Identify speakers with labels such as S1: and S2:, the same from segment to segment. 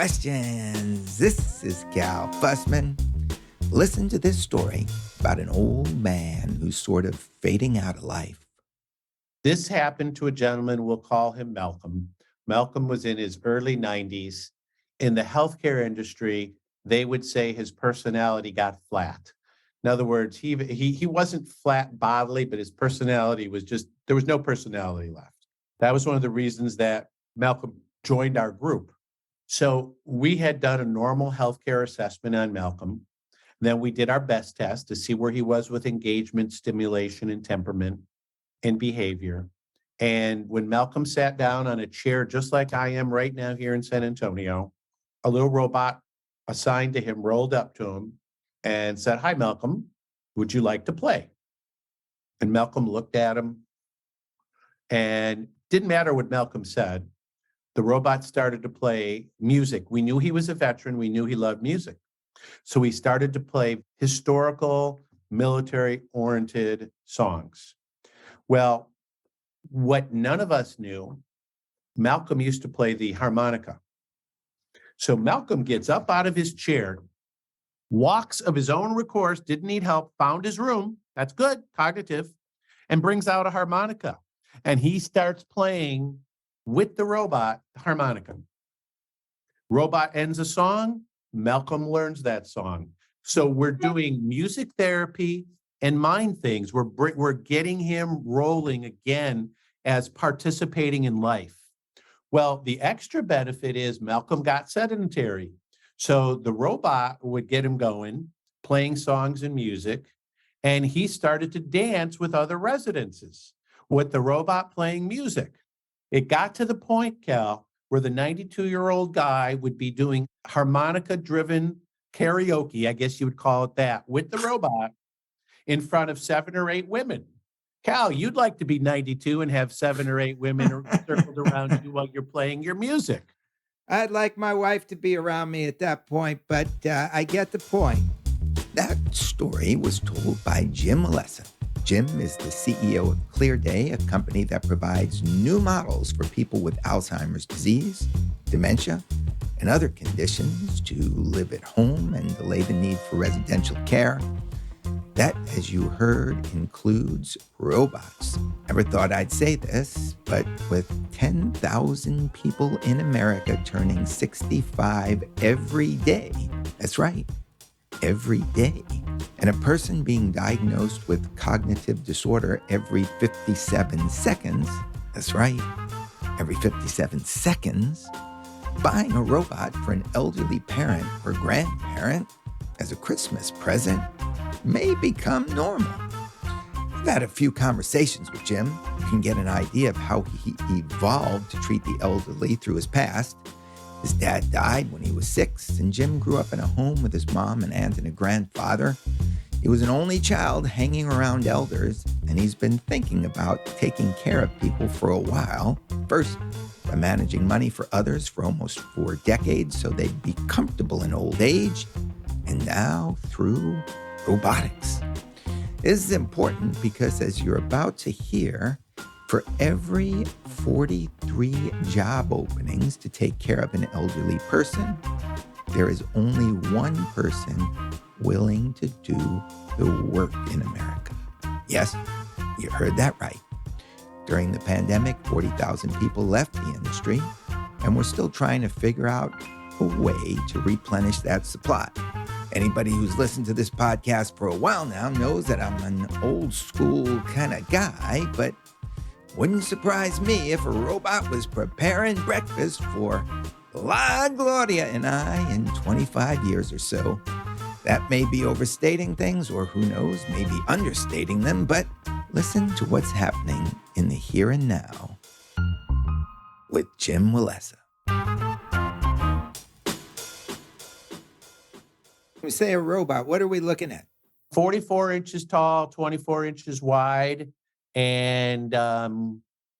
S1: questions. This is Cal Fussman. Listen to this story about an old man who's sort of fading out of life.
S2: This happened to a gentleman, we'll call him Malcolm. Malcolm was in his early 90s. In the healthcare industry, they would say his personality got flat. In other words, he wasn't flat bodily, but his personality was just, there was no personality left. That was one of the reasons that Malcolm joined our group. So we had done a normal healthcare assessment on Malcolm. Then we did our best test to see where he was with engagement, stimulation, and temperament and behavior. And when Malcolm sat down on a chair, just like I am right now here in San Antonio, a little robot assigned to him rolled up to him and said, "Hi, Malcolm, would you like to play?" And Malcolm looked at him, and didn't matter what Malcolm said. The robot started to play music. We knew he was a veteran. We knew he loved music. So we started to play historical, military-oriented songs. Well, what none of us knew, Malcolm used to play the harmonica. So Malcolm gets up out of his chair, walks of his own recourse, didn't need help, found his room, that's good, cognitive, and brings out a harmonica. And he starts playing with the robot, the harmonica. Robot ends a song, Malcolm learns that song. So we're doing music therapy and mind things. We're getting him rolling again as participating in life. Well, the extra benefit is Malcolm got sedentary. So the robot would get him going, playing songs and music, and he started to dance with other residences with the robot playing music. It got to the point, Cal, where the 92-year-old guy would be doing harmonica-driven karaoke, I guess you would call it that, with the robot in front of 7 or 8 women. Cal, you'd like to be 92 and have 7 or 8 women circled around you while you're playing your music.
S1: I'd like my wife to be around me at that point, but I get the point. That story was told by Jim Walesa. Jim is the CEO of Clearday, a company that provides new models for people with Alzheimer's disease, dementia, and other conditions to live at home and delay the need for residential care. That, as you heard, includes robots. Never thought I'd say this, but with 10,000 people in America turning 65 every day, that's right, every day, and a person being diagnosed with cognitive disorder every 57 seconds, that's right, every 57 seconds, buying a robot for an elderly parent or grandparent as a Christmas present may become normal. I've had a few conversations with Jim. You can get an idea of how he evolved to treat the elderly through his past. His dad died when he was 6, and Jim grew up in a home with his mom and aunt and a grandfather. He was an only child hanging around elders, and he's been thinking about taking care of people for a while. First, by managing money for others for almost 4 decades so they'd be comfortable in old age, and now through robotics. This is important because, as you're about to hear, for every 43 job openings to take care of an elderly person, there is only one person willing to do the work in America. Yes, you heard that right. During the pandemic, 40,000 people left the industry, and we're still trying to figure out a way to replenish that supply. Anybody who's listened to this podcast for a while now knows that I'm an old school kind of guy, but wouldn't surprise me if a robot was preparing breakfast for La Gloria and I in 25 years or so. That may be overstating things, or who knows, maybe understating them, but listen to what's happening in the here and now with Jim Walesa. When we say a robot, what are we looking at?
S2: 44 inches tall, 24 inches wide, and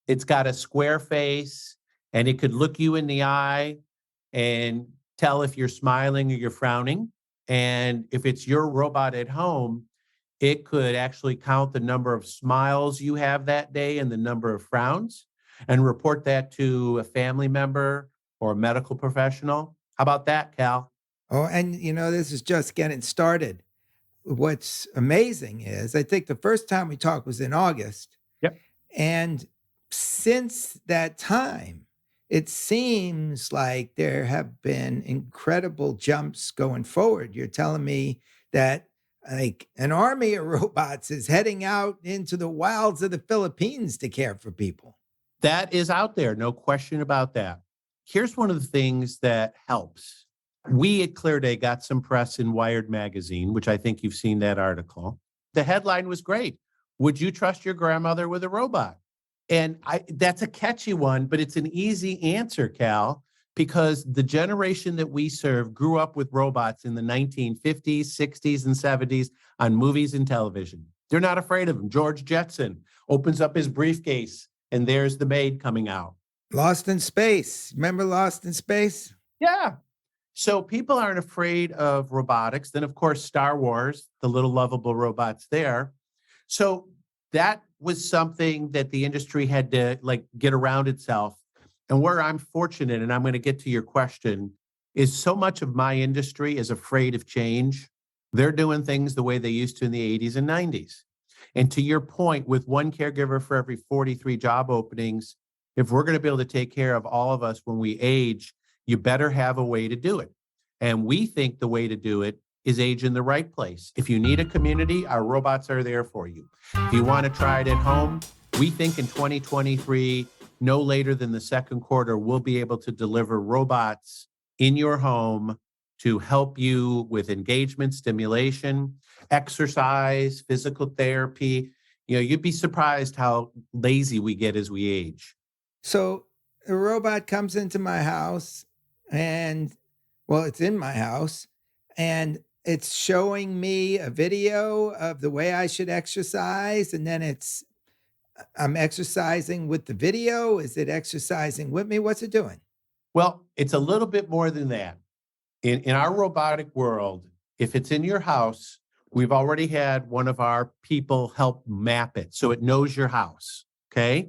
S2: it's got a square face, and it could look you in the eye and tell if you're smiling or you're frowning. And if it's your robot at home, it could actually count the number of smiles you have that day and the number of frowns and report that to a family member or a medical professional. How about that, Cal?
S1: Oh, and this is just getting started. What's amazing is I think the first time we talked was in August.
S2: Yep.
S1: And since that time, it seems like there have been incredible jumps going forward. You're telling me that like an army of robots is heading out into the wilds of the Philippines to care for people.
S2: That is out there, no question about that. Here's one of the things that helps. We at Clearday got some press in Wired magazine, which I think you've seen that article. The headline was great. Would you trust your grandmother with a robot? And that's a catchy one, but it's an easy answer, Cal, because the generation that we serve grew up with robots in the 1950s, 60s, and 70s on movies and television. They're not afraid of them. George Jetson opens up his briefcase and there's the maid coming out.
S1: Lost in Space. Remember Lost in Space?
S2: Yeah. So people aren't afraid of robotics. Then, of course, Star Wars, the little lovable robots there. So that was something that the industry had to get around itself. And where I'm fortunate, and I'm going to get to your question, is so much of my industry is afraid of change. They're doing things the way they used to in the 80s and 90s. And to your point, with one caregiver for every 43 job openings, if we're going to be able to take care of all of us when we age, you better have a way to do it. And we think the way to do it is age in the right place. If you need a community, our robots are there for you. If you want to try it at home, we think in 2023, no later than the second quarter, we'll be able to deliver robots in your home to help you with engagement, stimulation, exercise, physical therapy. You'd be surprised how lazy we get as we age.
S1: So a robot comes into my house and, well, it's in my house and it's showing me a video of the way I should exercise. And then I'm exercising with the video. Is it exercising with me? What's it doing?
S2: Well, it's a little bit more than that. In our robotic world, if it's in your house, we've already had one of our people help map it. So it knows your house. Okay.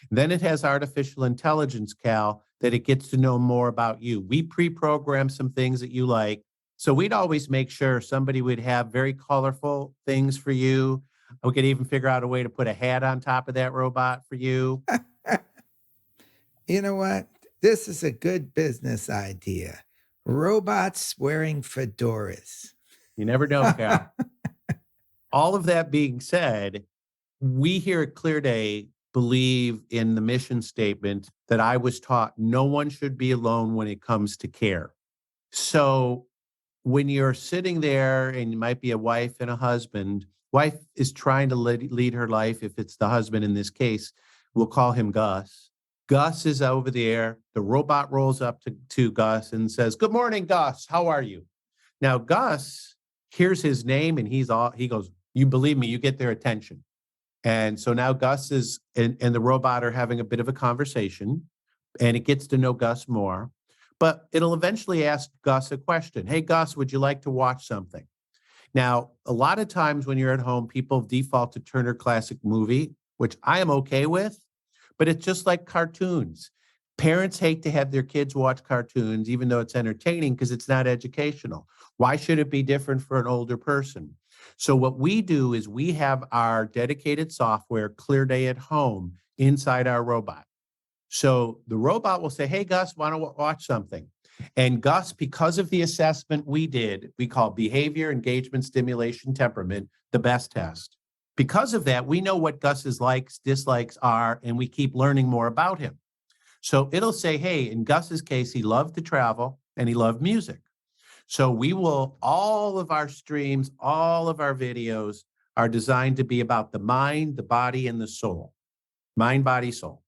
S2: Then it has artificial intelligence, Cal, that it gets to know more about you. We pre-program some things that you like. So we'd always make sure somebody would have very colorful things for you. We could even figure out a way to put a hat on top of that robot for you.
S1: You know what? This is a good business idea. Robots wearing fedoras.
S2: You never know, Cal. All of that being said, we here at Clearday believe in the mission statement that I was taught no one should be alone when it comes to care. So when you're sitting there and you might be a wife and a husband, wife is trying to lead her life. If it's the husband in this case, we'll call him Gus. Gus is over there. The robot rolls up to Gus and says, "Good morning, Gus. How are you?" Now, Gus hears his name and he goes, "You believe me, you get their attention." And so now Gus and the robot are having a bit of a conversation and it gets to know Gus more, but it'll eventually ask Gus a question. "Hey, Gus, would you like to watch something?" Now, a lot of times when you're at home, people default to Turner Classic Movie, which I am okay with, but it's just like cartoons. Parents hate to have their kids watch cartoons, even though it's entertaining, because it's not educational. Why should it be different for an older person? So what we do is we have our dedicated software, Clearday at Home, inside our robot. So the robot will say, "Hey, Gus, want to watch something?" And Gus, because of the assessment we did, we call behavior, engagement, stimulation, temperament, the best test. Because of that, we know what Gus's likes, dislikes are, and we keep learning more about him. So it'll say, hey, in Gus's case, he loved to travel and he loved music. So all of our streams, all of our videos are designed to be about the mind, the body, and the soul. Mind, body, soul.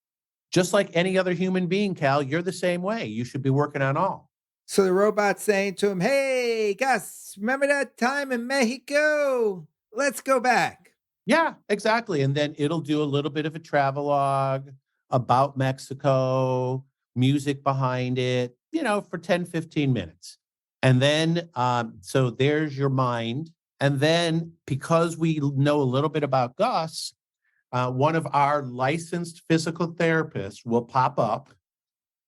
S2: Just like any other human being, Cal, you're the same way. You should be working on all.
S1: So the robot's saying to him, "Hey, Gus, remember that time in Mexico? Let's go back."
S2: Yeah, exactly. And then it'll do a little bit of a travelogue about Mexico, music behind it, for 10, 15 minutes. And then, so there's your mind. And then because we know a little bit about Gus, one of our licensed physical therapists will pop up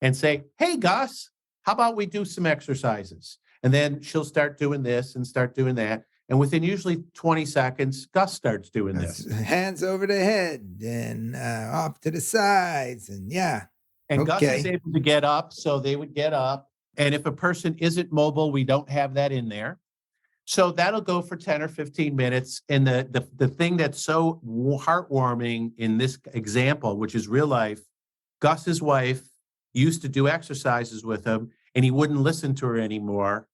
S2: and say, "Hey, Gus, how about we do some exercises? And then she'll start doing this and start doing that. And within usually 20 seconds, Gus starts doing this.
S1: Hands over the head and off to the sides. And yeah.
S2: And Gus is
S1: Okay.
S2: able to get up, so they would get up. And if a person isn't mobile, we don't have that in there. So that'll go for 10 or 15 minutes. And the thing that's so heartwarming in this example, which is real life, Gus's wife used to do exercises with him, and he wouldn't listen to her anymore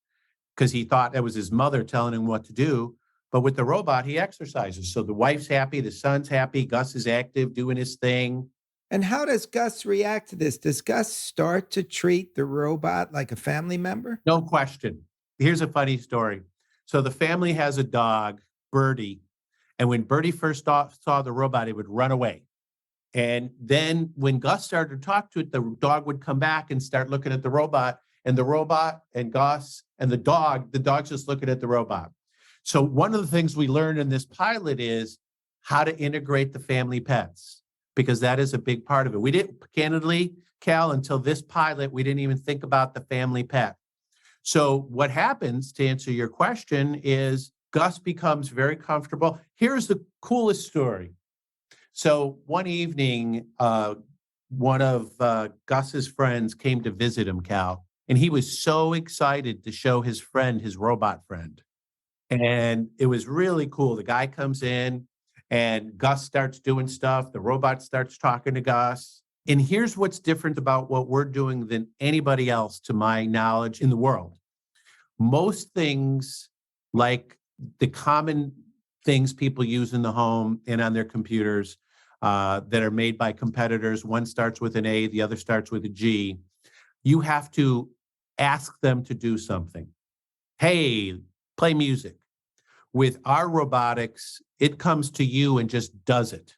S2: because he thought that was his mother telling him what to do. But with the robot, he exercises. So the wife's happy, the son's happy, Gus is active, doing his thing.
S1: And how does Gus react to this? Does Gus start to treat the robot like a family member?
S2: No question. Here's a funny story. So the family has a dog, Birdie. And when Birdie first saw the robot, it would run away. And then when Gus started to talk to it, the dog would come back and start looking at the robot and Gus and the dog's just looking at the robot. So one of the things we learned in this pilot is how to integrate the family pets, because that is a big part of it. We didn't, candidly, Cal, until this pilot, we didn't even think about the family pet. So what happens, to answer your question, is Gus becomes very comfortable. Here's the coolest story. So one evening, one of Gus's friends came to visit him, Cal, and he was so excited to show his friend, his robot friend. And it was really cool. The guy comes in and Gus starts doing stuff. The robot starts talking to Gus. And here's what's different about what we're doing than anybody else, to my knowledge, in the world. Most things, like the common things people use in the home and on their computers that are made by competitors, one starts with an A, the other starts with a G, you have to ask them to do something. Hey, play music. With our robotics, it comes to you and just does it.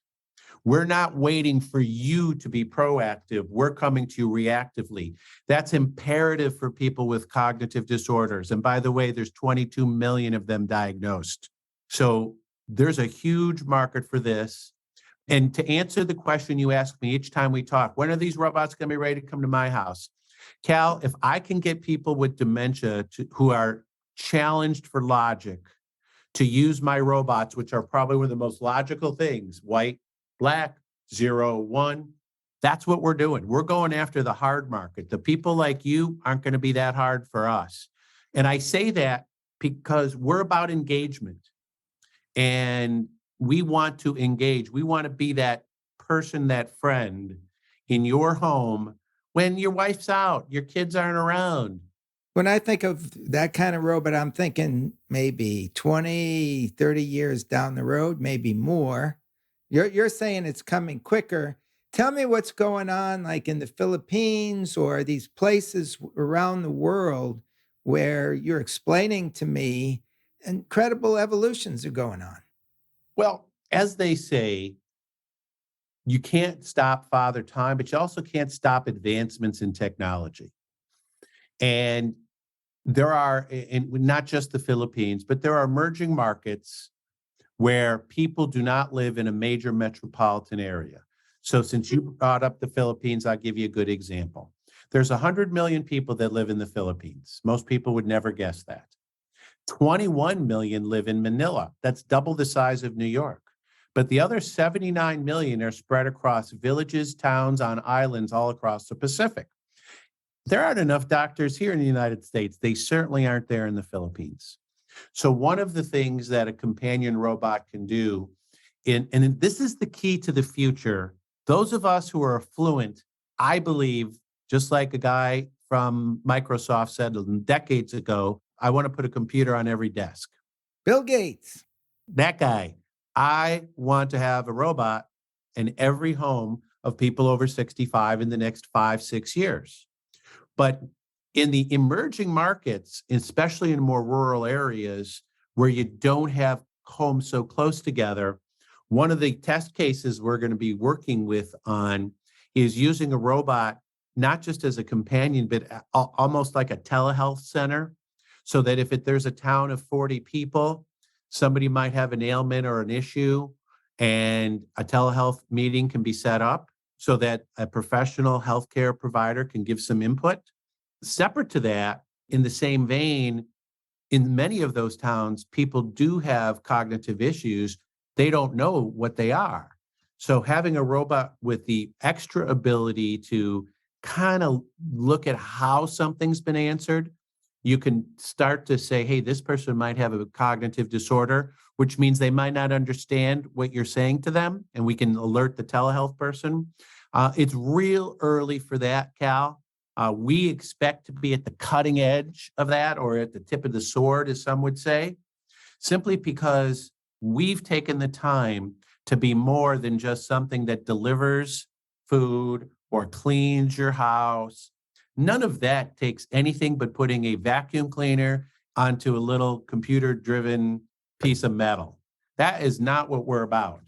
S2: We're not waiting for you to be proactive. We're coming to you reactively. That's imperative for people with cognitive disorders. And by the way, there's 22 million of them diagnosed. So there's a huge market for this. And to answer the question you ask me each time we talk, when are these robots going to be ready to come to my house? Cal, if I can get people with dementia who are challenged for logic to use my robots, which are probably one of the most logical things, white, black, 0, 1. That's what we're doing. We're going after the hard market. The people like you aren't going to be that hard for us. And I say that because we're about engagement. And we want to engage. We want to be that person, that friend in your home when your wife's out, your kids aren't around.
S1: When I think of that kind of robot, I'm thinking maybe 20, 30 years down the road, maybe more. You're saying it's coming quicker. Tell me what's going on, like in the Philippines or these places around the world where you're explaining to me incredible evolutions are going on.
S2: Well, as they say, you can't stop Father Time, but you also can't stop advancements in technology. And there are, in not just the Philippines, but there are emerging markets where people do not live in a major metropolitan area. So since you brought up the Philippines, I'll give you a good example. There's 100 million people that live in the Philippines. Most people would never guess that. 21 million live in Manila. That's double the size of New York. But the other 79 million are spread across villages, towns, on islands all across the Pacific. There aren't enough doctors here in the United States. They certainly aren't there in the Philippines. So one of the things that a companion robot can do, and this is the key to the future, those of us who are affluent, I believe, just like a guy from Microsoft said decades ago, I want to put a computer on every desk.
S1: Bill Gates.
S2: That guy. I want to have a robot in every home of people over 65 in the next 5-6 years. But in the emerging markets, especially in more rural areas where you don't have homes so close together, one of the test cases we're going to be working with on is using a robot, not just as a companion, but almost like a telehealth center, so that if there's a town of 40 people, somebody might have an ailment or an issue, and a telehealth meeting can be set up so that a professional healthcare provider can give some input. Separate to that, in the same vein, in many of those towns, people do have cognitive issues. They don't know what they are. So having a robot with the extra ability to kind of look at how something's been answered, you can start to say, hey, this person might have a cognitive disorder, which means they might not understand what you're saying to them, and we can alert the telehealth person. It's real early for that, Cal. We expect to be at the cutting edge of that, or at the tip of the sword, as some would say, simply because we've taken the time to be more than just something that delivers food or cleans your house. None of that takes anything but putting a vacuum cleaner onto a little computer-driven piece of metal. That is not what we're about.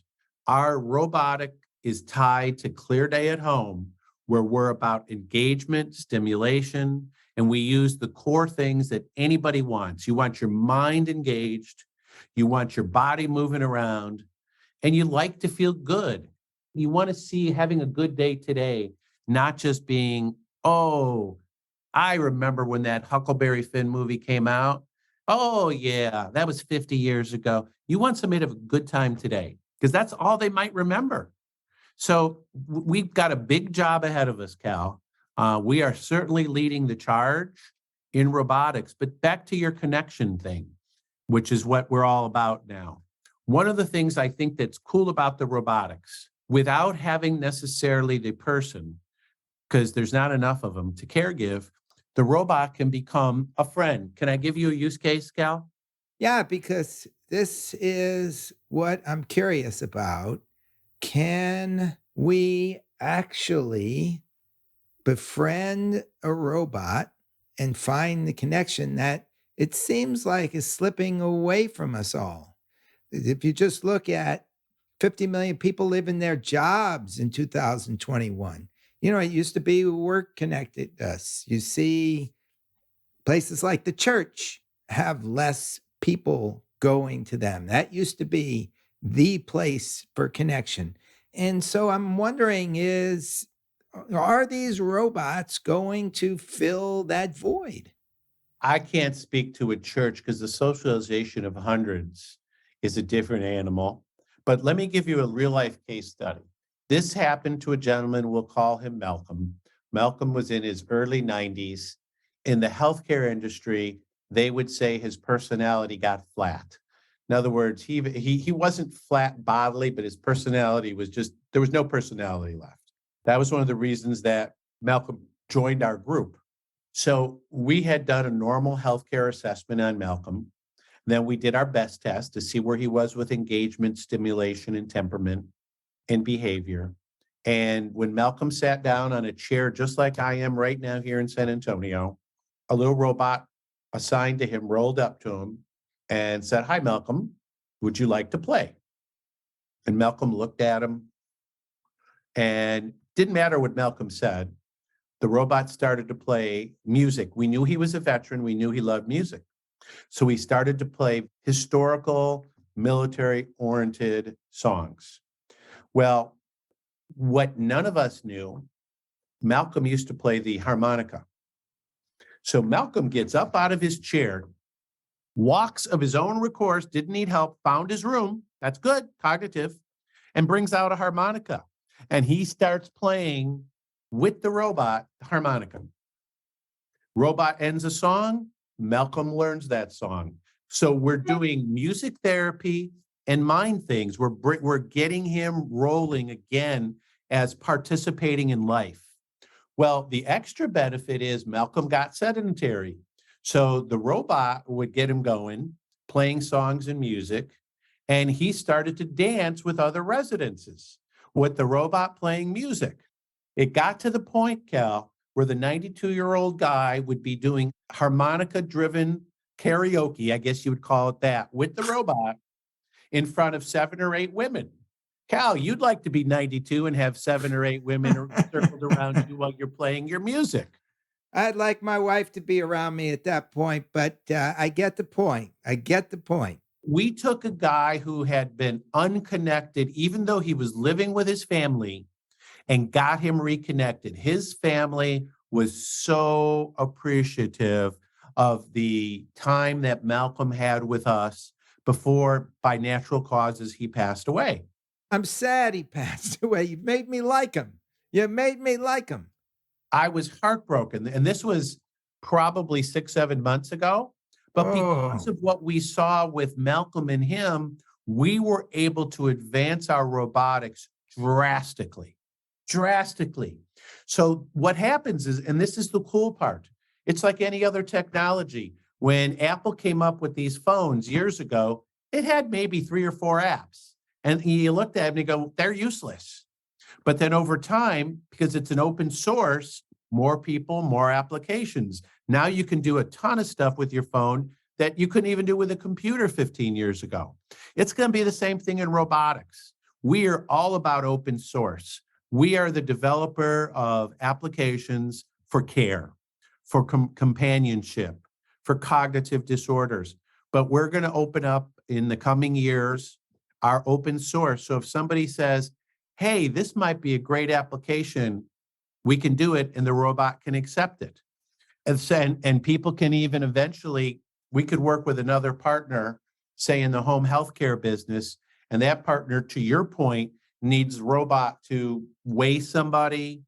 S2: Our robotic is tied to Clearday at home, where we're about engagement, stimulation, and we use the core things that anybody wants. You want your mind engaged, you want your body moving around, and you like to feel good. You want to see having a good day today, not just being, oh, I remember when that Huckleberry Finn movie came out. Oh, yeah, that was 50 years ago. You want somebody to have a good time today, because that's all they might remember. So we've got a big job ahead of us, Cal. We are certainly leading the charge in robotics, but back to your connection thing, which is what we're all about now. One of the things I think that's cool about the robotics, without having necessarily the person, because there's not enough of them to caregive, the robot can become a friend. Can I give you a use case, Cal?
S1: Yeah, because this is what I'm curious about. Can we actually befriend a robot and find the connection that it seems like is slipping away from us all? If you just look at 50 million people leaving their jobs in 2021, it used to be work connected us. You see places like the church have less people going to them. That used to be the place for connection. And so I'm wondering are these robots going to fill that void?
S2: I can't speak to a church because the socialization of hundreds is a different animal. But let me give you a real life case study. This happened to a gentleman, we'll call him Malcolm. Malcolm was in his early 90s. In the healthcare industry, they would say his personality got flat. In other words, he wasn't flat bodily, but his personality was just, there was no personality left. That was one of the reasons that Malcolm joined our group. So we had done a normal healthcare assessment on Malcolm. Then we did our best test to see where he was with engagement, stimulation, and temperament and behavior. And when Malcolm sat down on a chair, just like I am right now here in San Antonio, a little robot assigned to him rolled up to him and said, "Hi, Malcolm, would you like to play?" And Malcolm looked at him, and didn't matter what Malcolm said. The robot started to play music. We knew he was a veteran. We knew he loved music. So we started to play historical, military-oriented songs. Well, what none of us knew, Malcolm used to play the harmonica. So Malcolm gets up out of his chair, walks of his own recourse, didn't need help, found his room. That's good, cognitive, and brings out a harmonica. And he starts playing with the robot harmonica. Robot ends a song, Malcolm learns that song. So we're doing music therapy and mind things. We're getting him rolling again as participating in life. Well, the extra benefit is Malcolm got sedentary. So the robot would get him going, playing songs and music, and he started to dance with other residences with the robot playing music. It got to the point, Cal, where the 92-year-old guy would be doing harmonica-driven karaoke, I guess you would call it that, with the robot in front of 7 or 8 women. Cal, you'd like to be 92 and have 7 or 8 women circled around you while you're playing your music.
S1: I'd like my wife to be around me at that point, but I get the point.
S2: We took a guy who had been unconnected, even though he was living with his family, and got him reconnected. His family was so appreciative of the time that Malcolm had with us before, by natural causes, he passed away.
S1: I'm sad he passed away. You made me like him. You made me like him.
S2: I was heartbroken. And this was probably 6, 7 months ago. But because
S1: Oh,
S2: of what we saw with Malcolm and him, we were able to advance our robotics drastically, drastically. So what happens is, and this is the cool part, it's like any other technology. When Apple came up with these phones years ago, it had maybe 3 or 4 apps. And you looked at them and you go, they're useless. But then over time, because it's an open source, more people, more applications. Now you can do a ton of stuff with your phone that you couldn't even do with a computer 15 years ago. It's going to be the same thing in robotics. We are all about open source. We are the developer of applications for care, for companionship, for cognitive disorders. But we're going to open up in the coming years our open source. So if somebody says, hey, this might be a great application, we can do it and the robot can accept it. And people can even eventually, we could work with another partner, say in the home healthcare business, and that partner, to your point, needs robot to weigh somebody,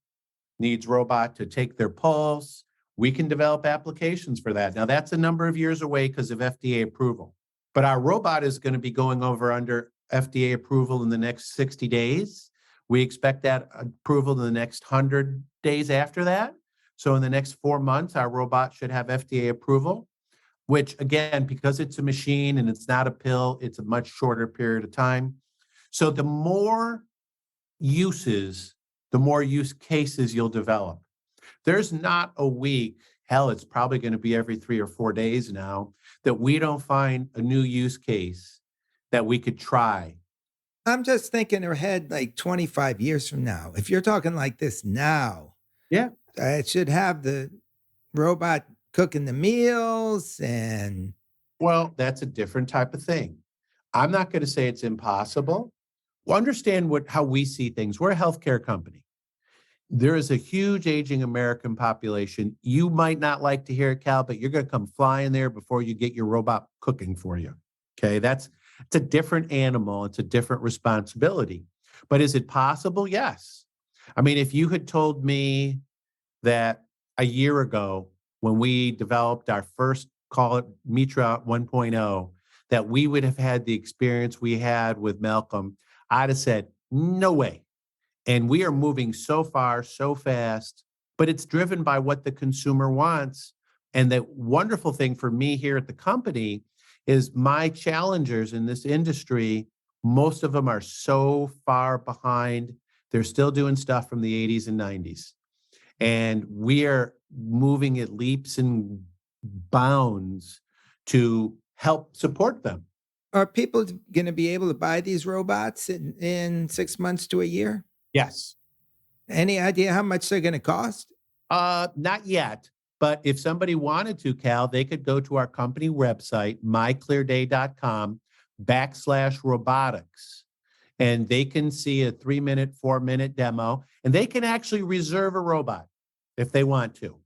S2: needs robot to take their pulse. We can develop applications for that. Now, that's a number of years away because of FDA approval. But our robot is going to be going over under FDA approval in the next 60 days. We expect that approval in the next 100 days after that. So in the next 4 months, our robot should have FDA approval, which again, because it's a machine and it's not a pill, it's a much shorter period of time. So the more uses, the more use cases you'll develop. There's not a week, hell, it's probably going to be every 3 or 4 days now, that we don't find a new use case that we could try.
S1: I'm just thinking ahead like 25 years from now. If you're talking like this now,
S2: Yeah.
S1: it should have the robot cooking the meals and
S2: Well, that's a different type of thing. I'm not going to say it's impossible. Well, understand how we see things. We're a healthcare company. There is a huge aging American population. You might not like to hear it, Cal, but you're going to come flying there before you get your robot cooking for you. Okay, it's a different animal. It's a different responsibility. But is it possible? Yes. I mean, if you had told me that a year ago, when we developed our first, call it Mitra 1.0, that we would have had the experience we had with Malcolm, I'd have said, no way. And we are moving so far, so fast, but it's driven by what the consumer wants. And the wonderful thing for me here at the company is my challengers in this industry, most of them are so far behind. They're still doing stuff from the 80s and 90s. And we are moving at leaps and bounds to help support them.
S1: are people going to be able to buy these robots in 6 months to a year?
S2: Yes.
S1: Any idea how much they're going to cost?
S2: Not yet. But if somebody wanted to, Cal, they could go to our company website, myclearday.com/robotics. And they can see a 3-minute, 4-minute demo, and they can actually reserve a robot if they want to.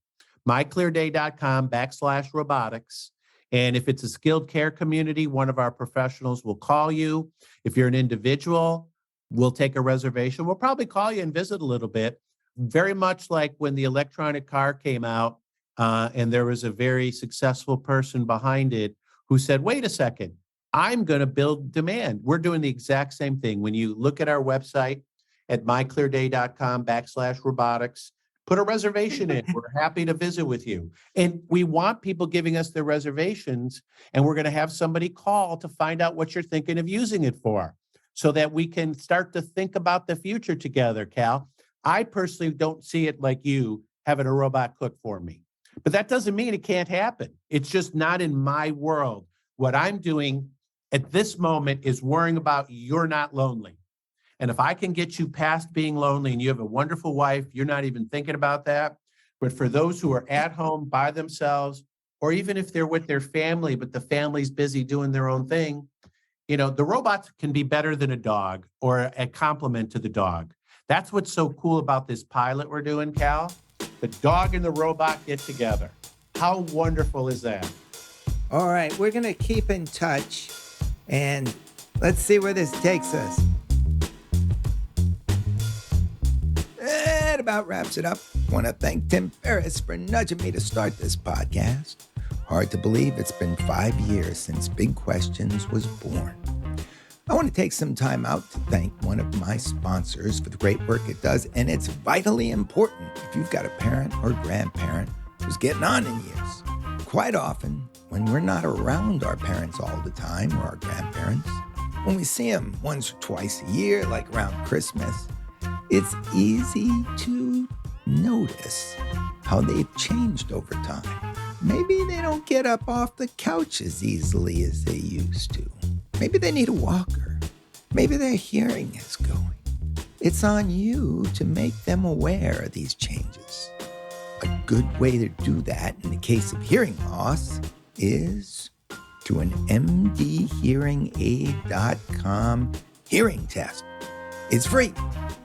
S2: myclearday.com/robotics. And if it's a skilled care community, one of our professionals will call you. If you're an individual, we'll take a reservation. We'll probably call you and visit a little bit. Very much like when the electronic car came out, and there was a very successful person behind it who said, wait a second, I'm going to build demand. We're doing the exact same thing. When you look at our website at myclearday.com/robotics, put a reservation in. We're happy to visit with you. And we want people giving us their reservations, and we're going to have somebody call to find out what you're thinking of using it for, so that we can start to think about the future together, Cal. I personally don't see it like you having a robot cook for me. But that doesn't mean it can't happen. It's just not in my world. What I'm doing at this moment is worrying about you're not lonely. And if I can get you past being lonely and you have a wonderful wife, you're not even thinking about that. But for those who are at home by themselves, or even if they're with their family, but the family's busy doing their own thing, the robots can be better than a dog or a complement to the dog. That's what's so cool about this pilot we're doing, Cal, The dog and the robot get together. How wonderful is that?
S1: All right, we're going to keep in touch, and let's see where this takes us. That about wraps it up. I want to thank Tim Ferriss for nudging me to start this podcast. Hard to believe it's been 5 years since Big Questions was born. I want to take some time out to thank one of my sponsors for the great work it does, and it's vitally important if you've got a parent or grandparent who's getting on in years. Quite often, when we're not around our parents all the time or our grandparents, when we see them once or twice a year, like around Christmas, it's easy to notice how they've changed over time. Maybe they don't get up off the couch as easily as they used to. Maybe they need a walker. Maybe their hearing is going. It's on you to make them aware of these changes. A good way to do that in the case of hearing loss is through an mdhearingaid.com hearing test. It's free,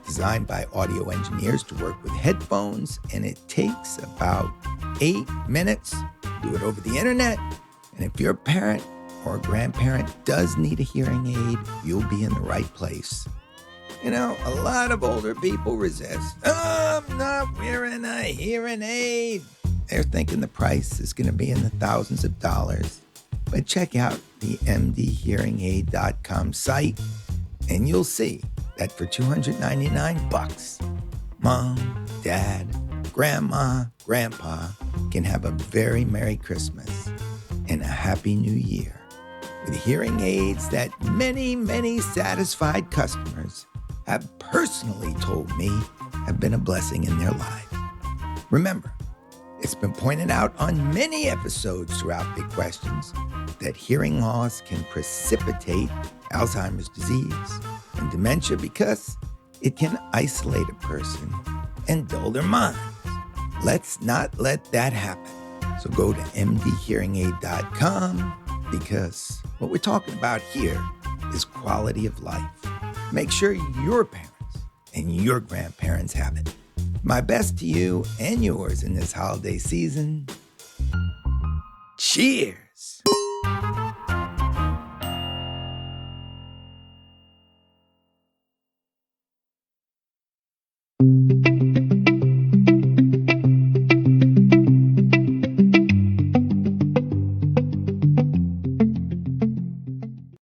S1: designed by audio engineers to work with headphones, and it takes about 8 minutes. Do it over the internet, and if your parent or a grandparent does need a hearing aid, you'll be in the right place. You know, a lot of older people resist. Oh, I'm not wearing a hearing aid. They're thinking the price is going to be in the thousands of dollars. But check out the mdhearingaid.com site, and you'll see that for $299, Mom, Dad, Grandma, Grandpa can have a very Merry Christmas and a Happy New Year with hearing aids that many, many satisfied customers have personally told me have been a blessing in their lives. Remember, it's been pointed out on many episodes throughout Big Questions that hearing loss can precipitate Alzheimer's disease and dementia because it can isolate a person and dull their minds. Let's not let that happen. So go to mdhearingaid.com because what we're talking about here is quality of life. Make sure your parents and your grandparents have it. My best to you and yours in this holiday season. Cheers.